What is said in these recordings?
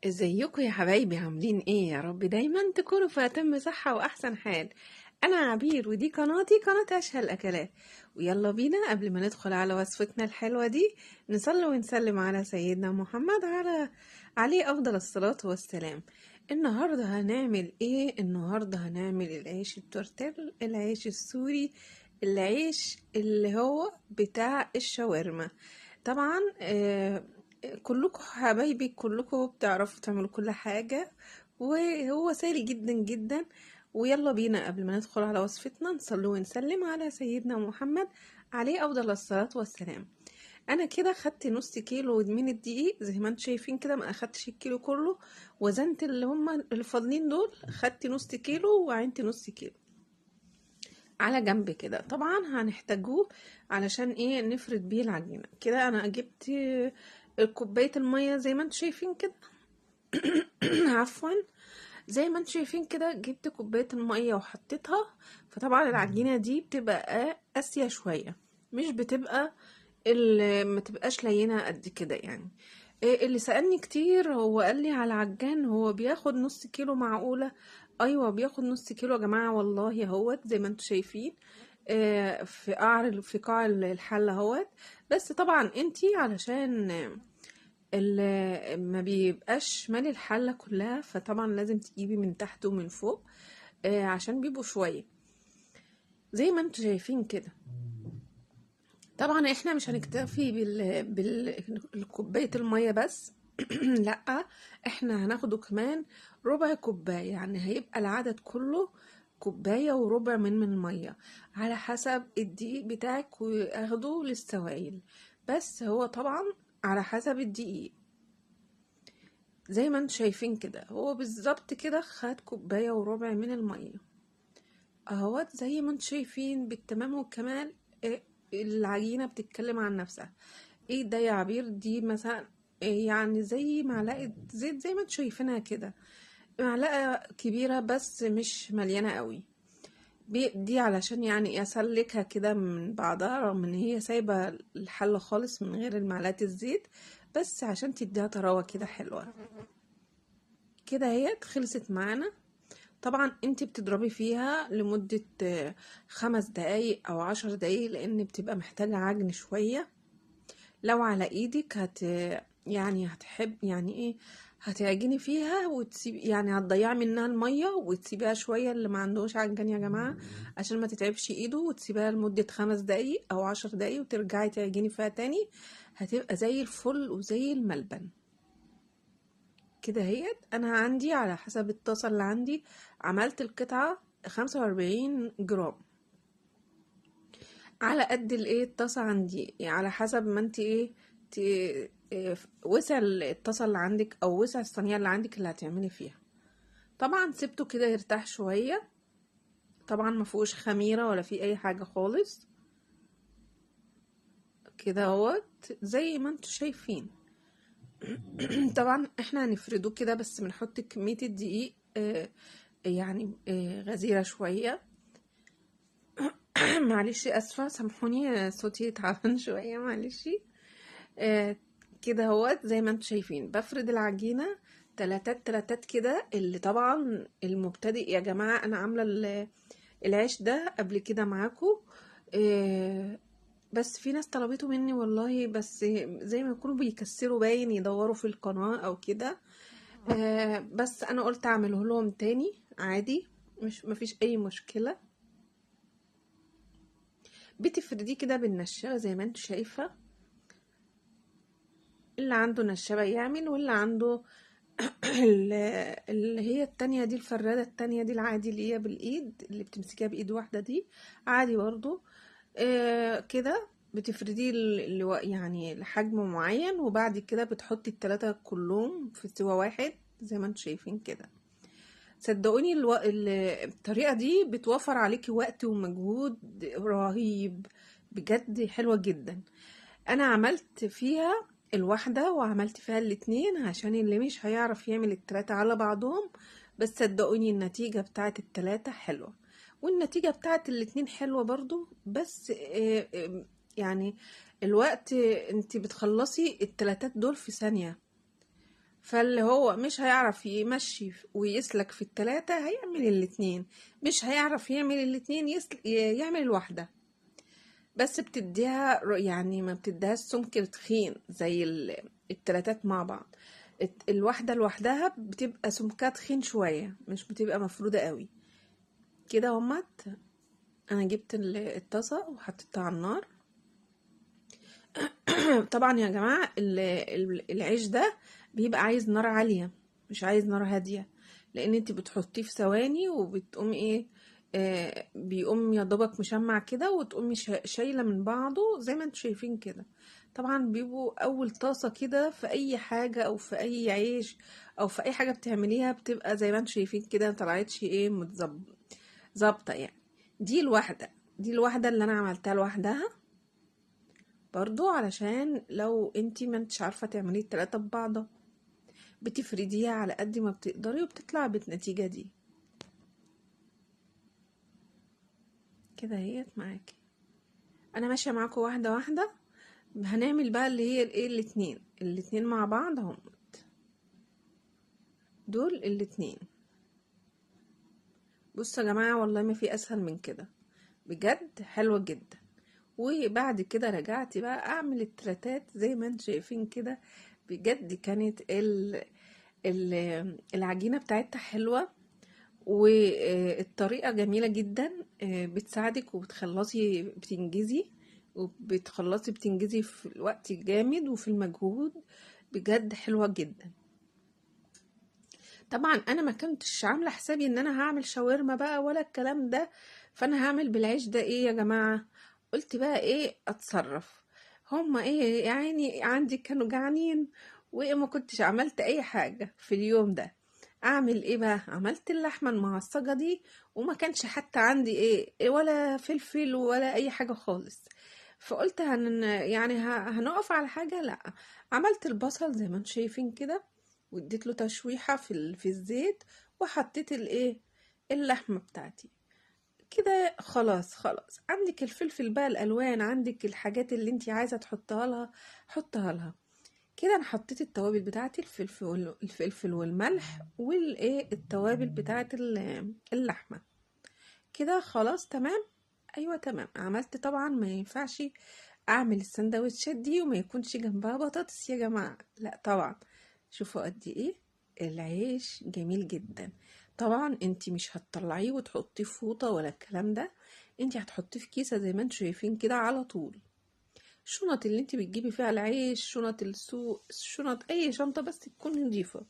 ازيكم يا حبايبي؟ عاملين ايه؟ يا رب دايما تكونوا في اتم صحة واحسن حال. انا عبير ودي قناتي، قناة اشهى الاكلات. ويلا بينا قبل ما ندخل على وصفتنا الحلوة دي نصلي ونسلم على سيدنا محمد عليه افضل الصلاة والسلام. النهاردة هنعمل ايه؟ النهاردة هنعمل العيش التورتيل، العيش السوري، العيش اللي هو بتاع الشاورما. طبعا كلكم حبايبي، كلكم بتعرفوا تعملوا كل حاجة، وهو سهل جدا جدا. ويلا بينا قبل ما ندخل على وصفتنا نصلي ونسلم على سيدنا محمد عليه أفضل الصلاة والسلام. أنا كده خدت نص كيلو من الدقيق زي ما انتم شايفين كده، ما أخدتش الكيلو كله. وزنت اللي هم الفاضلين دول، خدت نص كيلو وعينت نص كيلو على جنب كده. طبعا هنحتاجوه علشان ايه؟ نفرد بيه العجينة. كده انا جبت كوباية المية زي ما انتم شايفين كده. عفوا، زي ما انتم شايفين كده جبت كوباية المية وحطيتها. فطبعا العجينة دي بتبقى قاسية شوية، مش بتبقى ما تبقاش لينة قد كده يعني. اللي سألني كتير هو قال لي على العجان هو بياخد نص كيلو، معقولة؟ ايوه بياخد نص كيلو يا جماعة، والله اهوت زي ما انتم شايفين. في قاع الحلة اهوت. بس طبعا انتي علشان ما بيبقاش مالي الحلة كلها، فطبعا لازم تجيبي من تحت ومن فوق عشان بيبقوا شوية زي ما انتوا شايفين كده. طبعا احنا مش هنكتفي بالكوباية المية بس. لا، احنا هناخده كمان ربع كوباية، يعني هيبقى العدد كله كوباية وربع من المية، على حسب الدقيق بتاعك واخده للسوائل. بس هو طبعا على حسب الدقيق زي ما انتوا شايفين كده. هو بالظبط كده خد كوباية وربع من المية اهوت زي ما انتوا شايفين بالتمام والكمال. العجينة بتتكلم عن نفسها. ايه ده يا عبير؟ دي مثلا يعني زي معلقة زيت زي ما انتوا شايفينها كده، معلقة كبيرة بس مش مليانة قوي. دي علشان يعني اسلكها كده من بعضها، رغم ان هي سايبة الحلة خالص من غير معلقة الزيت، بس عشان تديها طراوة كده حلوة. كده هي خلصت معانا. طبعا انت بتضربي فيها لمدة 5 دقايق او 10 دقايق، لان بتبقى محتاجة عجن شوية. لو على ايدك يعني هتحب يعني ايه، هتعجني فيها وتسيبي، يعني هتضيعي منها المية وتسيبيها شوية. اللي ما عندوش عجان يا جماعة عشان ما تتعبش ايده، وتسيبيها لمدة 5 دقايق او 10 دقايق وترجعي تعجني فيها تاني، هتبقى زي الفل وزي الملبن. كده هي انا عندي على حسب الطاسة اللي عندي عملت القطعة 45 جرام، على قد الايه الطاسة عندي، يعني على حسب ما انت ايه وسع الطاسة اللي عندك او وسع الصينية اللي عندك اللي هتعملي فيها. طبعا سبته كده يرتاح شوية. طبعا ما فيهوش خميرة ولا في اي حاجة خالص. كده اهوت زي ما انتوا شايفين. طبعا احنا هنفرده كده، بس بنحط كمية الدقيق يعني غزيرة شوية. معلش اسفة، سامحوني صوتي تعبان شوية، معلش. آه كده اهوت زي ما انتوا شايفين بفرد العجينة تلاتات تلاتات كده. اللي طبعا المبتدئ يا جماعة، انا عاملة العيش ده قبل كده معاكم. بس في ناس طلبته مني والله، بس زي ما يكونوا بيكسروا باين يدوروا في القناة او كده. بس انا قلت اعمله لهم تاني عادي، مش مفيش اي مشكلة. بتفرديه كده بالنشابة زي ما انتوا شايفة. اللي عنده نشابة يعمل، واللي عنده اللي هي التانية دي، الفرادة التانية دي العادي اللي هي بالايد، اللي بتمسكيها بايد واحدة دي عادي برضو. كده بتفرديه يعني لحجم معين، وبعد كده بتحطي التلاتة كلهم في سوا واحد زي ما انتوا شايفين كده. صدقوني الطريقة دي بتوفر عليكي وقت ومجهود رهيب، بجد حلوة جدا. انا عملت فيها الواحدة وعملت فيها الاتنين عشان اللي مش هيعرف يعمل التلاتة على بعضهم. بس صدقوني النتيجة بتاعت التلاتة حلوة، والنتيجة بتاعت الاتنين حلوة برضو. بس يعني الوقت انت بتخلصي التلاتات دول في ثانية، فاللي هو مش هيعرف يمشي ويسلك في التلاتة هيعمل الاتنين، مش هيعرف يعمل الاتنين يعمل الواحدة. بس بتديها يعني ما بتديهاش سمك تخين زي التلاتات مع بعض. الواحدة لوحدها بتبقى سمكها تخين شوية، مش بتبقى مفرودة قوي كده. همت انا جبت الطاسة وحطيتها على النار. طبعا يا جماعة العيش ده بيبقى عايز نار عالية، مش عايز نار هادية، لان انت بتحطيه في ثواني وبتقوم ايه، بيقوم يا دوبك مشمع كده، وتقومي شايلة من بعضه زي ما انتوا شايفين كده. طبعا بيبقوا اول طاسة كده في اي حاجة او في اي عيش او في اي حاجة بتعمليها بتبقى زي ما انتوا شايفين كده، مطلعتش ايه ظابطة يعني. دي الواحدة اللي انا عملتها لوحدها برضو، علشان لو انتي ما انتش عارفة تعملي التلاتة ببعضها بتفرديها على قد ما بتقدري وبتطلع بالنتيجة دي كده اهيت معاكي. انا ماشية معاكم واحدة واحدة. هنعمل بقى اللي هي الايه الاتنين مع بعض هم دول الاتنين. بصوا يا جماعة والله ما في اسهل من كده، بجد حلوة جدا. وبعد كده رجعت بقى اعمل التلاتات زي ما انتم شايفين كده. بجد كانت العجينة بتاعتها حلوة، والطريقة جميلة جدا. بتساعدك وبتخلصي بتنجزي في الوقت الجامد وفي المجهود. بجد حلوة جدا. طبعا انا ما كنتش عاملة حسابي ان انا هعمل شاورما بقى ولا الكلام ده، فانا هعمل بالعيش ده ايه يا جماعة. قلت بقى ايه اتصرف، هما ايه يعني عندي كانوا جعانين وما كنتش عملت اي حاجة في اليوم ده. اعمل ايه بقى، عملت اللحمة المعصجة دي، وما كانش حتى عندي ايه ولا فلفل ولا اي حاجة خالص. فقلت يعني هنقف على حاجة، لا. عملت البصل زي ما انتم شايفين كده، واديت له تشويحة في الزيت، وحطيت الايه اللحمة بتاعتي كده. خلاص عندك الفلفل بقى الالوان، عندك الحاجات اللي انتي عايزة تحطها لها حطها لها كده. انا حطيت التوابل بتاعتي، الفلفل والملح والايه التوابل بتاعت اللحمه كده. خلاص تمام. ايوه تمام. عملت طبعا ما ينفعش اعمل السندوتشات دي وما يكونش جنبها بطاطس يا جماعه، لا طبعا. شوفوا قد ايه العيش جميل جدا. طبعا انتي مش هتطلعيه وتحطيه في فوطه ولا الكلام ده، انتي هتحطيه في كيسه زي ما انتوا شايفين كده على طول. الشنط اللي انت بتجيبي فيها العيش، شنط السوق، شنط اي شنطة بس تكون نظيفة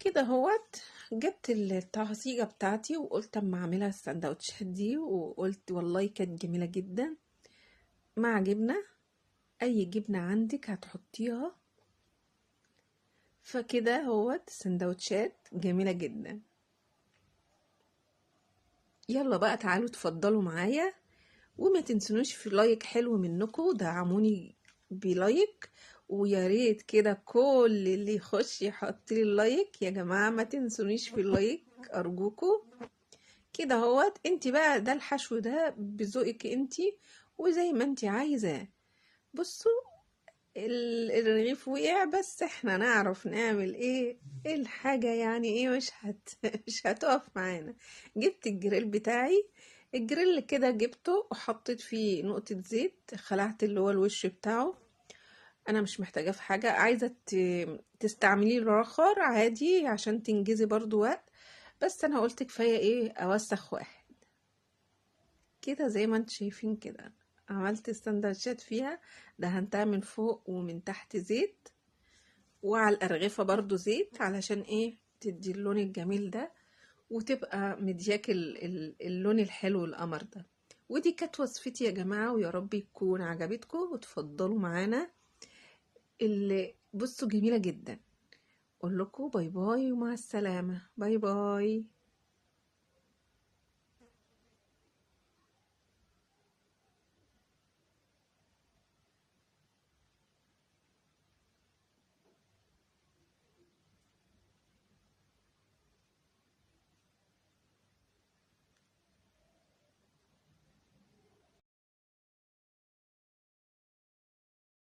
كده. هوت جبت التعصيجة بتاعتي وقلت اما اعملها السندوتشات دي، وقلت والله كانت جميلة جدا مع جبنة. اي جبنة عندك هتحطيها. فكده هوت سندوتشات جميلة جدا. يلا بقى تعالوا تفضلوا معايا، وما تنسونوش في لايك حلو منكم، دعموني بلايك. ويا ريت كده كل اللي يخش يحط لي اللايك يا جماعه، ما تنسونيش في اللايك ارجوكم كده. هوت انت بقى ده الحشو ده بذوقك انت وزي ما انت عايزاه. بصوا الرغيف وقع، بس احنا نعرف نعمل ايه الحاجة يعني ايه مش هتقف معانا. جبت الجريل بتاعي، الجريل كده جبته وحطيت فيه نقطة زيت، خلعت اللي هو الوش بتاعه. انا مش محتاجة في حاجة، عايزة تستعمليه رخر عادي عشان تنجزي برضو وقت، بس انا قلت كفاية ايه اوسخ واحد كده. زي ما انتم شايفين كده عملت السندوتشات فيها، دهنتها من فوق ومن تحت زيت، وعلى الأرغفة برضو زيت، علشان ايه تدي اللون الجميل ده وتبقى مدياك اللون الحلو القمر ده. ودي كانت وصفتي يا جماعة، ويا رب يكون عجبتكم وتفضلوا معانا. اللي بصوا جميلة جدا. اقول لكم باي باي ومع السلامة. باي باي.